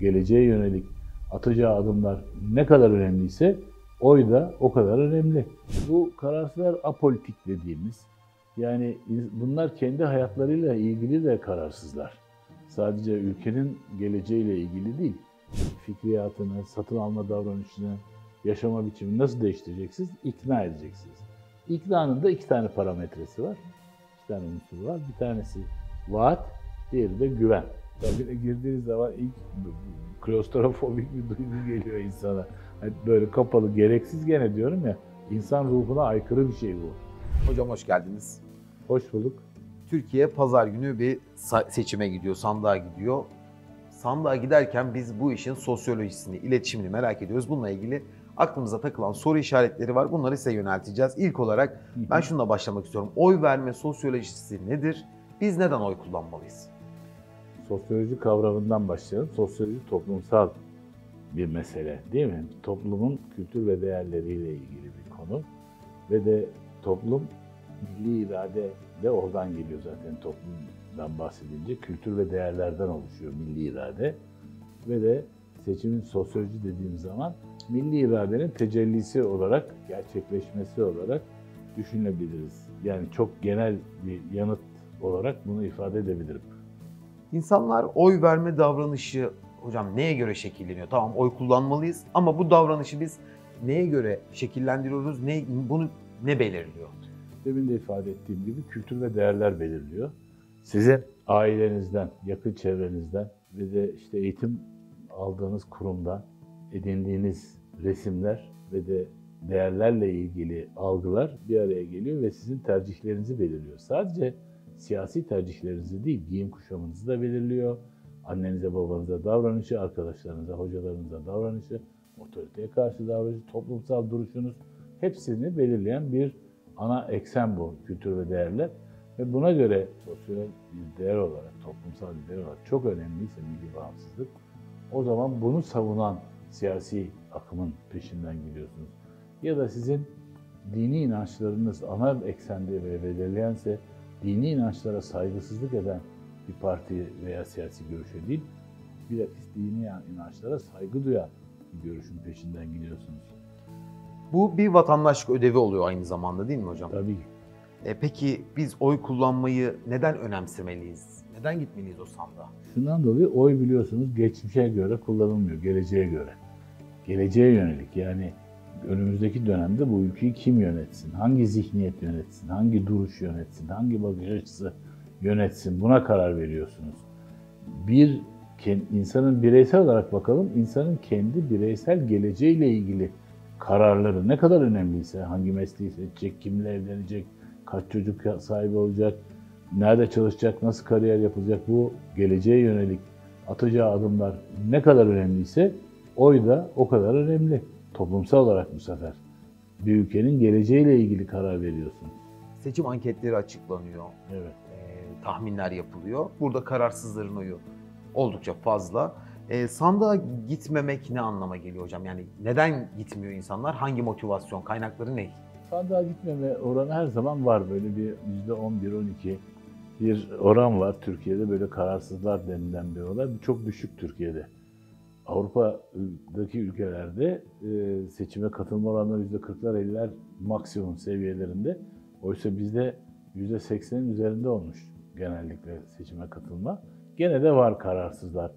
geleceğe yönelik atacağı adımlar ne kadar önemliyse oy da o kadar önemli. Bu kararsızlar apolitik dediğimiz, yani bunlar kendi hayatlarıyla ilgili de kararsızlar. Sadece ülkenin geleceğiyle ilgili değil. Fikriyatını, satın alma davranışını, yaşama biçimini nasıl değiştireceksiniz? İkna edeceksiniz. İknanın da iki tane parametresi var. İki tane unsuru var. Bir tanesi vaat, diğeri de güven. Tabii girdiğiniz zaman ilk klostrofobik bir duygu geliyor insana. Hani böyle kapalı, gereksiz, gene diyorum ya, insan ruhuna aykırı bir şey bu. Hocam hoş geldiniz. Hoş bulduk. Türkiye pazar günü bir seçime gidiyor, sandığa gidiyor. Sandığa giderken biz bu işin sosyolojisini, iletişimini merak ediyoruz. Bununla ilgili aklımıza takılan soru işaretleri var. Bunları size yönelteceğiz. İlk olarak ben şununla başlamak istiyorum. Oy verme sosyolojisi nedir? Biz neden oy kullanmalıyız? Sosyoloji kavramından başlayalım. Sosyoloji toplumsal bir mesele, değil mi? Toplumun kültür ve değerleriyle ilgili bir konu. Ve de toplum, milli irade de oradan geliyor zaten, toplumdan bahsedince. Kültür ve değerlerden oluşuyor milli irade. Ve de seçimin sosyoloji dediğim zaman milli iradenin tecellisi olarak, gerçekleşmesi olarak düşünebiliriz. Yani çok genel bir yanıt olarak bunu ifade edebilirim. İnsanlar oy verme davranışı, hocam neye göre şekilleniyor? Tamam, oy kullanmalıyız ama bu davranışı biz neye göre şekillendiriyoruz? Bunu ne belirliyor? Demin de ifade ettiğim gibi kültür ve değerler belirliyor. Sizin ailenizden, yakın çevrenizden ve de işte eğitim aldığınız kurumdan edindiğiniz resimler ve de değerlerle ilgili algılar bir araya geliyor ve sizin tercihlerinizi belirliyor. Sadece siyasi tercihlerinizi değil, giyim kuşamınızı da belirliyor. Annenize, babanıza davranışı, arkadaşlarınıza, hocalarınıza davranışı, otoriteye karşı davranışı, toplumsal duruşunuz, hepsini belirleyen bir ana eksen bu kültür ve değerler. Ve buna göre sosyal bir değer olarak, toplumsal bir değer olarak çok önemliyse milli bağımsızlık, o zaman bunu savunan siyasi akımın peşinden gidiyorsunuz. Ya da sizin dini inançlarınız ana eksende ve belirleyense, dini inançlara saygısızlık eden bir parti veya siyasi görüşe değil, bilakis dini inançlara saygı duyan bir görüşün peşinden gidiyorsunuz. Bu bir vatandaşlık ödevi oluyor aynı zamanda, değil mi hocam? Tabii. Peki biz oy kullanmayı neden önemsemeliyiz? Neden gitmeliyiz o sandığa? Şundan dolayı oy, biliyorsunuz, geçmişe göre kullanılmıyor, geleceğe göre. Geleceğe yönelik, yani önümüzdeki dönemde bu ülkeyi kim yönetsin, hangi zihniyet yönetsin, hangi duruş yönetsin, hangi bakış açısı yönetsin, buna karar veriyorsunuz. Bir insanın bireysel olarak bakalım, insanın kendi bireysel geleceğiyle ilgili kararları ne kadar önemliyse, hangi mesleği seçecek, kimle evlenecek, kaç çocuk sahibi olacak, nerede çalışacak, nasıl kariyer yapacak, bu geleceğe yönelik atacağı adımlar ne kadar önemliyse oy da o kadar önemli. Toplumsal olarak bu sefer bir ülkenin geleceğiyle ilgili karar veriyorsun. Seçim anketleri açıklanıyor. Evet. Tahminler yapılıyor. Burada kararsızların oyu oldukça fazla. Sandığa gitmemek ne anlama geliyor hocam? Yani neden gitmiyor insanlar? Hangi motivasyon, kaynakları ne? Sandığa gitmeme oranı her zaman var. Böyle bir %11-12 bir oran var Türkiye'de, böyle kararsızlar denilen bir oran. Çok düşük Türkiye'de. Avrupa'daki ülkelerde seçime katılma oranları %40'lar 50'ler maksimum seviyelerinde. Oysa bizde %80'in üzerinde olmuş genellikle seçime katılma. Gene de var kararsızlar.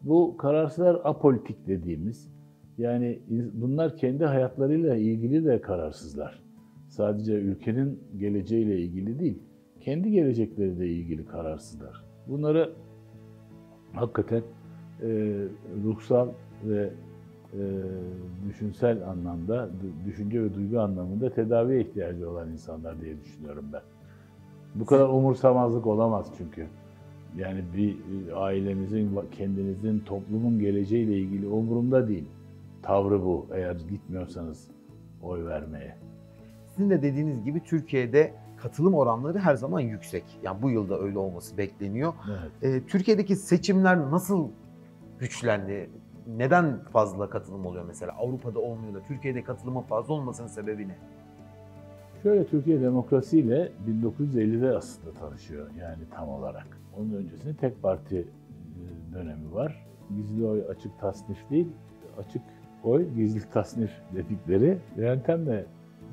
Bu kararsızlar apolitik dediğimiz, yani bunlar kendi hayatlarıyla ilgili de kararsızlar. Sadece ülkenin geleceğiyle ilgili değil, kendi gelecekleriyle ilgili kararsızlar. Bunları hakikaten ruhsal ve düşünsel anlamda, düşünce ve duygu anlamında tedaviye ihtiyacı olan insanlar diye düşünüyorum ben. Bu kadar umursamazlık olamaz çünkü. Yani bir ailenizin, kendinizin, toplumun geleceğiyle ilgili umurumda değil. Tavrı bu, eğer gitmiyorsanız oy vermeye. Sizin de dediğiniz gibi Türkiye'de katılım oranları her zaman yüksek. Yani bu yılda öyle olması bekleniyor. Evet. Türkiye'deki seçimler nasıl güçlendi? Neden fazla katılım oluyor mesela? Avrupa'da olmuyor da Türkiye'de katılımın fazla olmasının sebebi ne? Şöyle, Türkiye demokrasiyle 1950'de aslında tanışıyor, yani tam olarak. Onun öncesinde tek parti dönemi var. gizli oy açık tasnif değil, açık oy gizli tasnif dedikleri yöntemle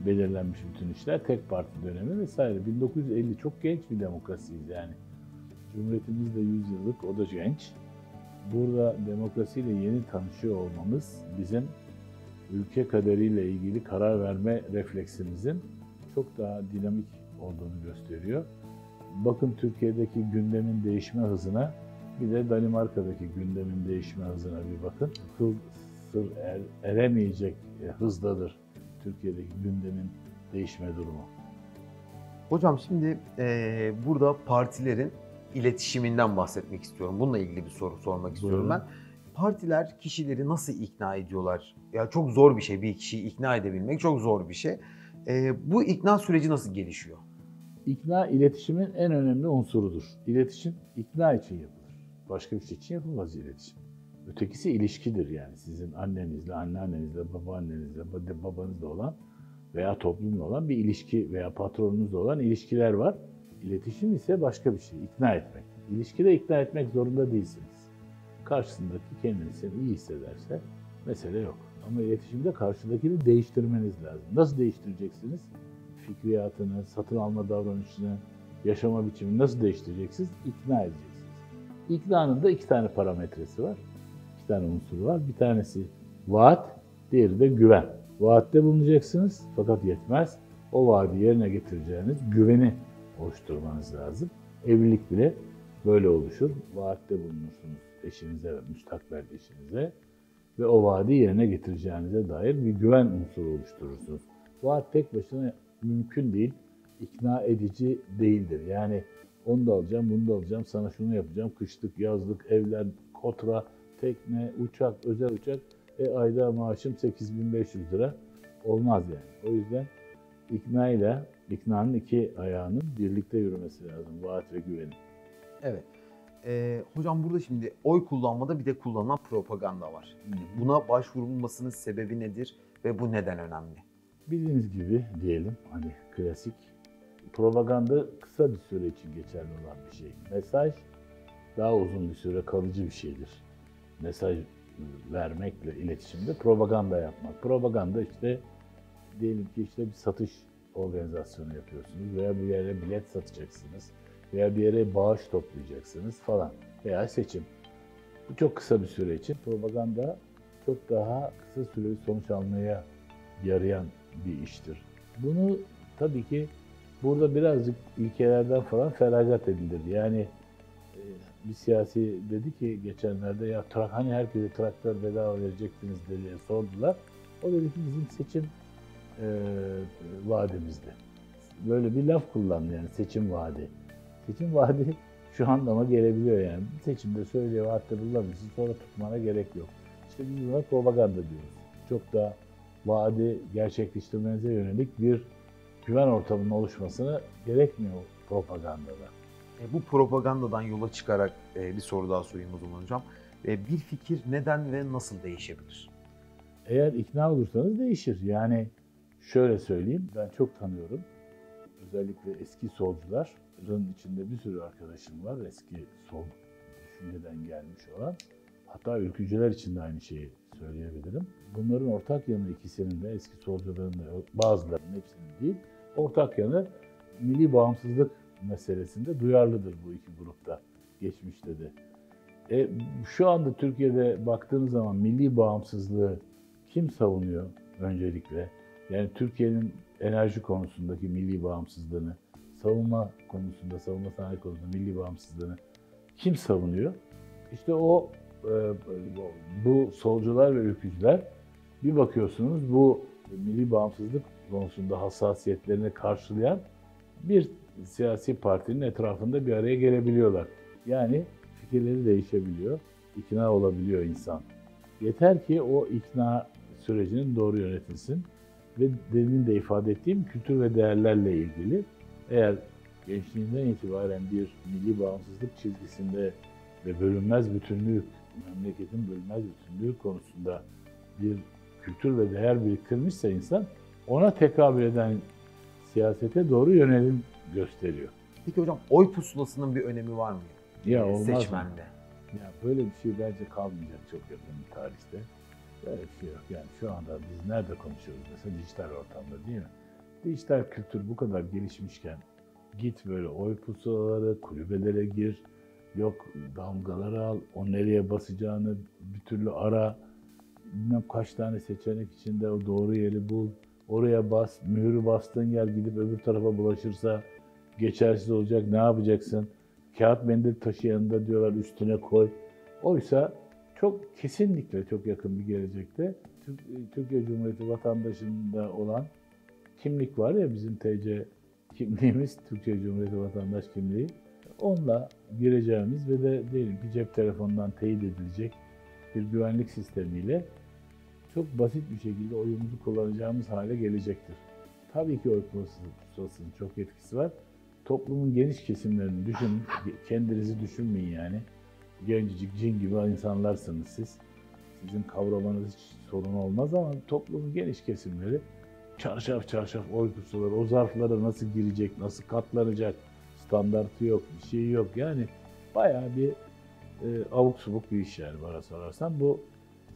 belirlenmiş bütün işler. Tek parti dönemi vesaire. 1950 çok genç bir demokrasiyiz yani. Cumhuriyetimiz de 100 yıllık, o da genç. Burada demokrasiyle yeni tanışıyor olmamız bizim ülke kaderiyle ilgili karar verme refleksimizin çok daha dinamik olduğunu gösteriyor. Bakın Türkiye'deki gündemin değişme hızına, bir de Danimarka'daki gündemin değişme hızına bir bakın. Sır eremeyecek hızdadır Türkiye'deki gündemin değişme durumu. Hocam şimdi burada partilerin iletişiminden bahsetmek istiyorum. Bununla ilgili bir soru sormak istiyorum ben. Partiler kişileri nasıl ikna ediyorlar? Ya çok zor bir şey, bir kişiyi ikna edebilmek çok zor bir şey. Bu ikna süreci nasıl gelişiyor? İkna iletişimin en önemli unsurudur. İletişim ikna için yapılır. Başka bir şey için yapılmaz iletişim. Ötekisi ilişkidir yani. Sizin annenizle, anneannenizle, babaannenizle, babanızla olan veya toplumla olan bir ilişki veya patronunuzla olan ilişkiler var. İletişim ise başka bir şey, ikna etmek. İlişkide ikna etmek zorunda değilsiniz. Karşısındaki kendini seni iyi hissederse mesele yok. Ama iletişimde karşıdakini değiştirmeniz lazım. Nasıl değiştireceksiniz? Fikriyatını, satın alma davranışını, yaşama biçimini nasıl değiştireceksiniz? İkna edeceksiniz. İknanın da 2 tane parametresi var. 2 tane unsuru var. Bir tanesi vaat, diğeri de güven. Vaatte bulunacaksınız fakat yetmez. O vaadi yerine getireceğiniz güveni oluşturmanız lazım. Evlilik bile böyle oluşur. Vaatte bulunursunuz eşinize ve müstakbel eşinize ve o vaadi yerine getireceğinize dair bir güven unsuru oluşturursunuz. Vaat tek başına mümkün değil, ikna edici değildir. Yani onu da alacağım, bunu da alacağım, sana şunu yapacağım, kışlık, yazlık, evler, kotra, tekne, uçak, özel uçak, ayda maaşım 8.500 lira olmaz yani. O yüzden iknanın 2 ayağının birlikte yürümesi lazım, vaat ve güvenin. Evet. Hocam burada şimdi oy kullanmada bir de kullanılan propaganda var. Buna başvurulmasının sebebi nedir ve bu neden önemli? Bildiğiniz gibi diyelim, hani klasik propaganda kısa bir süre için geçerli olan bir şey. Mesaj daha uzun bir süre kalıcı bir şeydir. Mesaj vermekle iletişimde propaganda yapmak. Propaganda işte diyelim ki işte bir satış organizasyonu yapıyorsunuz veya bir yere bilet satacaksınız veya bir yere bağış toplayacaksınız falan veya seçim. Bu çok kısa bir süre için. Propaganda çok daha kısa süreli sonuç almaya yarayan bir iştir. Bunu tabii ki burada birazcık ilkelerden falan feragat edilir. Yani bir siyasi dedi ki geçenlerde ya hani herkese traktör bedava verecektiniz diye sordular. O dedi ki bizim seçim vaadimizdi. Böyle bir laf kullandı yani seçim vaadi. Seçim vaadi şu anlama gelebiliyor yani. Seçimde söylediği vaatte bulunabilirsin sonra tutmana gerek yok. İşte biz buna propaganda diyoruz. Çok da vaadi gerçekleştirmenize yönelik bir güven ortamının oluşmasına gerekmiyor propagandada. Bu propagandadan yola çıkarak bir soru daha sorayım o zaman hocam. Bir fikir neden ve nasıl değişebilir? Eğer ikna olursanız değişir. Yani şöyle söyleyeyim, ben çok tanıyorum. Özellikle eski solcuların içinde bir sürü arkadaşım var. Eski sol düşünceden gelmiş olan. Hatta ülkücüler için de aynı şeyi söyleyebilirim. Bunların ortak yanı ikisinin de eski solcuların da bazılarının hepsinin değil. Ortak yanı milli bağımsızlık meselesinde duyarlıdır bu iki grupta geçmişte de. Şu anda Türkiye'de baktığınız zaman milli bağımsızlığı kim savunuyor öncelikle? Yani Türkiye'nin enerji konusundaki milli bağımsızlığını, savunma konusunda, savunma sanayi konusunda milli bağımsızlığını kim savunuyor? İşte bu solcular ve ülkücüler bir bakıyorsunuz bu milli bağımsızlık konusunda hassasiyetlerini karşılayan bir siyasi partinin etrafında bir araya gelebiliyorlar. Yani fikirleri değişebiliyor, ikna olabiliyor insan. Yeter ki o ikna sürecinin doğru yönetilsin ve demin de ifade ettiğim kültür ve değerlerle ilgili eğer gençliğinden itibaren bir milli bağımsızlık çizgisinde ve bölünmez bütünlük, memleketin bölünmez bütünlüğü konusunda bir kültür ve değer biriktirmişse insan ona tekabül eden siyasete doğru yönelim gösteriyor. Peki hocam oy pusulasının bir önemi var mı? Ya olmaz Seçmende. mı? Ya böyle bir şey bence kalmayacak çok yakın bir tarihte. Böyle bir şey yok. Yani şu anda biz nerede konuşuyoruz mesela dijital ortamda değil mi? Dijital kültür bu kadar gelişmişken git böyle oy pusulaları, kulübelere gir, yok damgaları al, o nereye basacağını bir türlü ara, bilmem kaç tane seçenek içinde o doğru yeri bul, oraya bas, mühürü bastığın yer gidip öbür tarafa bulaşırsa geçersiz olacak, ne yapacaksın? Kağıt mendil taşı yanında diyorlar üstüne koy. Oysa çok kesinlikle çok yakın bir gelecekte Türkiye Cumhuriyeti vatandaşında olan kimlik var ya bizim TC kimliğimiz, Türkiye Cumhuriyeti vatandaş kimliği. Onunla gireceğimiz ve de diyelim ki cep telefonundan teyit edilecek bir güvenlik sistemiyle çok basit bir şekilde oyumuzu kullanacağımız hale gelecektir. Tabii ki oy pusulasının çok etkisi var. Toplumun geniş kesimlerini düşünün, kendinizi düşünmeyin yani. Gencecik, cin gibi insanlarsınız siz. Sizin kavramanız hiç sorun olmaz ama toplumun geniş kesimleri çarşaf çarşaf oy pusulaları, o zarflara nasıl girecek, nasıl katlanacak, standartı yok, bir şey yok. Yani bayağı bir abuk subuk bir iş yani bana sorarsan. Bu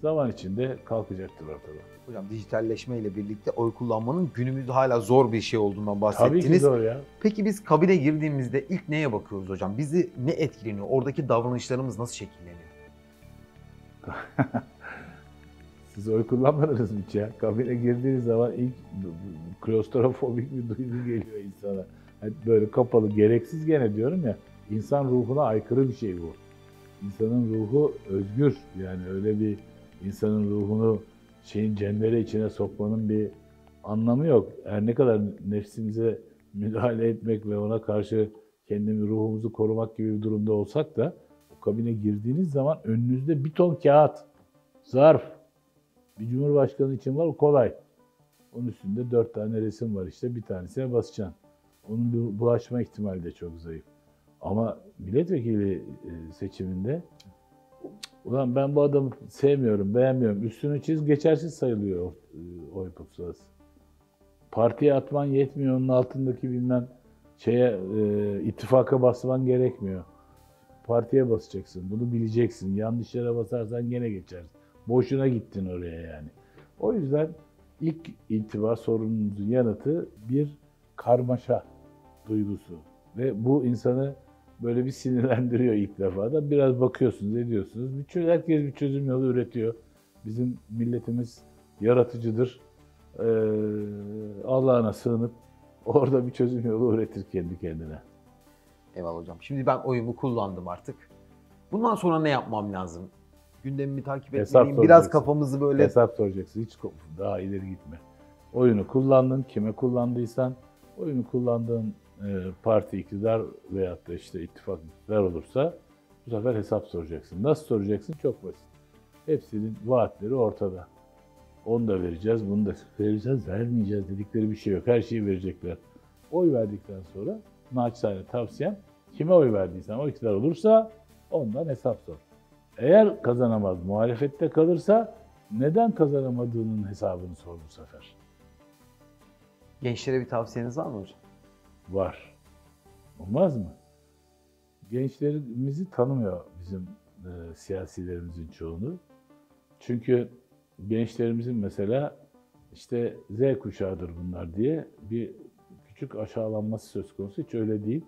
zaman içinde kalkacaktır ortada. Hocam dijitalleşme ile birlikte oy kullanmanın günümüzde hala zor bir şey olduğundan bahsettiniz. Tabii ki zor ya. Peki biz kabine girdiğimizde ilk neye bakıyoruz hocam? Bizi ne etkileniyor? Oradaki davranışlarımız nasıl şekilleniyor? Siz oy kullanmadınız mı hiç ya? Kabine girdiğiniz zaman ilk klostrofobik bir duygu geliyor insana. Yani böyle kapalı, gereksiz gene diyorum ya. İnsan ruhuna aykırı bir şey bu. İnsanın ruhu özgür. Yani öyle bir insanın ruhunu cendere içine sokmanın bir anlamı yok. Her ne kadar nefsimize müdahale etmek ve ona karşı kendimi, ruhumuzu korumak gibi bir durumda olsak da o kabine girdiğiniz zaman önünüzde bir ton kağıt, zarf, bir cumhurbaşkanı için var o kolay. Onun üstünde 4 tane resim var işte bir tanesine basacaksın. Onun bulaşma ihtimali de çok zayıf. Ama milletvekili seçiminde ulan ben bu adamı sevmiyorum, beğenmiyorum. Üstünü çiz, geçersiz sayılıyor oy pusulası. Partiye atman yetmiyor, onun altındaki bilmem ittifaka basman gerekmiyor. Partiye basacaksın, bunu bileceksin. Yanlış yere basarsan gene geçersin. Boşuna gittin oraya yani. O yüzden ilk intiba sorunumuzun yanıtı bir karmaşa duygusu. Ve bu insanı böyle bir sinirlendiriyor ilk defa da. Biraz bakıyorsunuz, ediyorsunuz. Herkes bir çözüm yolu üretiyor. Bizim milletimiz yaratıcıdır. Allah'ına sığınıp orada bir çözüm yolu üretir kendi kendine. Eyvallah hocam. Şimdi ben oyumu kullandım artık. Bundan sonra ne yapmam lazım? Gündemimi takip etmeliyim. Biraz kafamızı böyle... Hesap soracaksın. Hiç daha ileri gitme. Oyunu kullandın. Kime kullandıysan oyunu kullandığın parti iktidar veyahut da işte ittifak iktidar olursa bu sefer hesap soracaksın. Nasıl soracaksın? Çok basit. Hepsinin vaatleri ortada. Onu da vereceğiz, bunu da vereceğiz, vermeyeceğiz dedikleri bir şey yok. Her şeyi verecekler. Oy verdikten sonra naçizane tavsiyem kime oy verdiysen o iktidar olursa ondan hesap sor. Eğer kazanamaz, muhalefette kalırsa neden kazanamadığının hesabını sor bu sefer. Gençlere bir tavsiyeniz var mı hocam? Var. Olmaz mı? Gençlerimizi tanımıyor bizim siyasilerimizin çoğunu. Çünkü gençlerimizin mesela işte Z kuşağıdır bunlar diye bir küçük aşağılanması söz konusu. Hiç öyle değil.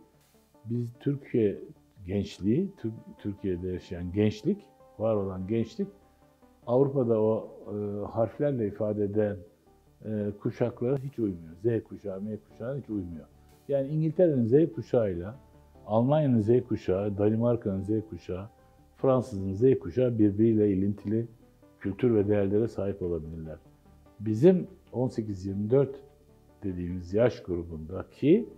Biz Türkiye gençliği, Türkiye'de yaşayan gençlik, var olan gençlik, Avrupa'da o harflerle ifade eden kuşaklara hiç uymuyor. Z kuşağı, M kuşağı hiç uymuyor. Yani İngiltere'nin Z kuşağıyla Almanya'nın Z kuşağı, Danimarka'nın Z kuşağı, Fransız'ın Z kuşağı birbiriyle ilintili kültür ve değerlere sahip olabilirler. Bizim 18-24 dediğimiz yaş grubundaki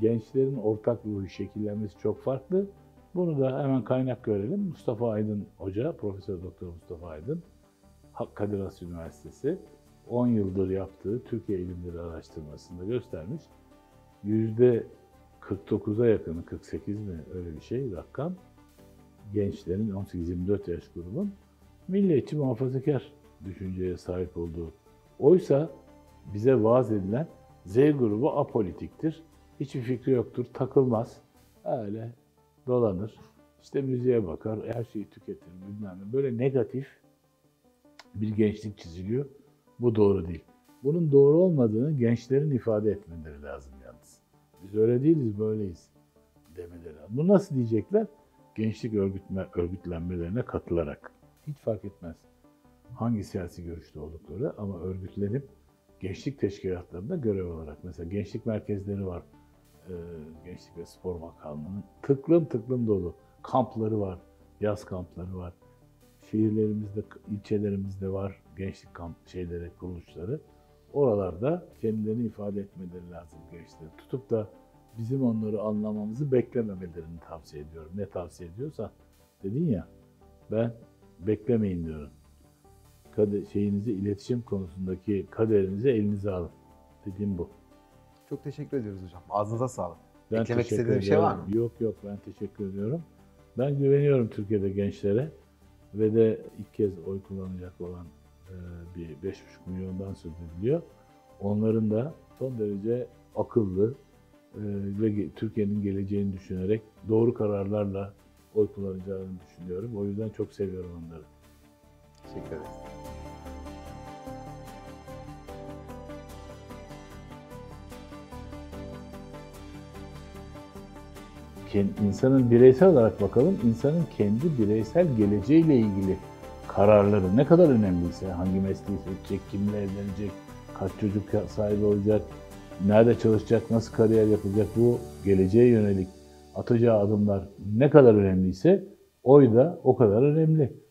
gençlerin ortak ruhu şekillenmesi çok farklı. Bunu da hemen kaynak görelim. Mustafa Aydın Hoca, Profesör Doktor Mustafa Aydın, Kadir Has Üniversitesi 10 yıldır yaptığı Türkiye İlimleri Araştırması'nda göstermiş. %49'a yakını, 48 mi öyle bir şey rakam, gençlerin 18-24 yaş grubun milliyetçi muhafazakar düşünceye sahip olduğu. Oysa bize vaaz edilen Z grubu apolitiktir. Hiçbir fikri yoktur, takılmaz. Öyle dolanır. İşte müziğe bakar, her şeyi tüketir, bilmem ne. Böyle negatif bir gençlik çiziliyor. Bu doğru değil. Bunun doğru olmadığını gençlerin ifade etmeleri lazım yalnız. Biz öyle değiliz, böyleyiz demeleri lazım. Bu nasıl diyecekler? Gençlik örgütlenmelerine katılarak. Hiç fark etmez hangi siyasi görüşte oldukları, ama örgütlenip gençlik teşkilatlarında görev olarak. Mesela gençlik merkezleri var. Gençlik ve Spor Bakanlığı'nın tıklım tıklım dolu. Kampları var, yaz kampları var. Şehirlerimizde, ilçelerimizde var gençlik kuruluşları. Oralarda kendilerini ifade etmeleri lazım gençlerin. Tutup da bizim onları anlamamızı beklememelerini tavsiye ediyorum. Ne tavsiye ediyorsa, dedin ya, ben beklemeyin diyorum. İletişim konusundaki kaderinizi elinize alın. Dediğim bu. Çok teşekkür ediyoruz hocam. Ağzınıza sağlık. Ben Eklemek teşekkür istediğiniz bir şey var mı? Yok, ben teşekkür ediyorum. Ben güveniyorum Türkiye'de gençlere ve de ilk kez oy kullanacak olan bir 5,5 milyondan söz ediliyor. Onların da son derece akıllı ve Türkiye'nin geleceğini düşünerek doğru kararlarla oy kullanacağını düşünüyorum. O yüzden çok seviyorum onları. Teşekkür ederiz. İnsanın bireysel olarak bakalım, insanın kendi bireysel geleceğiyle ilgili kararları ne kadar önemliyse, hangi mesleği seçecek, kimle evlenecek, kaç çocuk sahibi olacak, nerede çalışacak, nasıl kariyer yapacak, bu geleceğe yönelik atacağı adımlar ne kadar önemliyse oy da o kadar önemli.